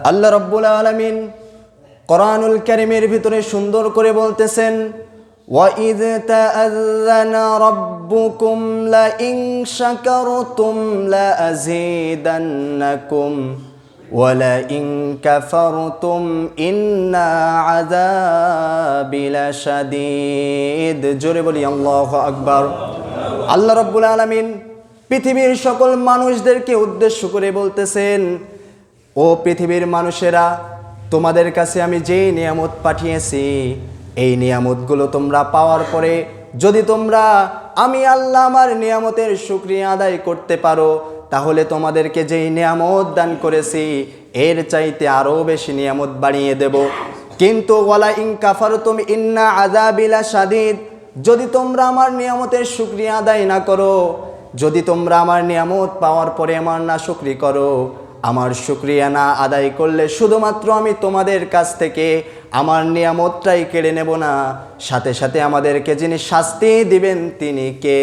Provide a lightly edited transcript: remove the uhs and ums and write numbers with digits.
আল্লাহ রাব্বুল আলামিন কোরআনুল কারীমের ভিতরে সুন্দর করে বলতেছেন, وَإِذْ تَأَذَّنَ رَبُّكُمْ لَئِنْ شَكَرْتُمْ لَأَزِيدَنَّكُمْ وَلَئِنْ كَفَرْتُمْ إِنَّ عَذَابِي لَشَدِيدٌ। জোরে বলি আল্লাহু আকবার। আল্লাহ রাব্বুল আলামিন পৃথিবীর সকল মানুষদেরকে উদ্দেশ্য করে বলতেছেন, ও পৃথিবীর মানুষেরা, তোমাদের কাছে আমি যে নিয়ামত পাঠিয়েছি, এই নিয়ামতগুলো তোমরা পাওয়ার পরে যদি তোমরা আমি আল্লাহ আমার নিয়ামতের শুকরিয়া আদায় করতে পারো, তাহলে তোমাদেরকে যেই নিয়ামত দান করেছি এর চাইতে আরও বেশি নিয়ামত বাড়িয়ে দেব। কিন্তু ওয়ালা ইন কাফারতুম ইন্না আযাবি লাশাদীদ, যদি তোমরা আমার নিয়ামতের শুকরিয়া আদায় না করো, যদি তোমরা আমার নিয়ামত পাওয়ার পরে আমার নাশুকরি করো, আমার শুকরিয়া না আদায় করলে শুধুমাত্র আমি তোমাদের কাছ থেকে আমার নিয়ামতটাই কেড়ে নেব না, সাথে সাথে আমাদেরকে যিনি শাস্তি দিবেন তিনি কে?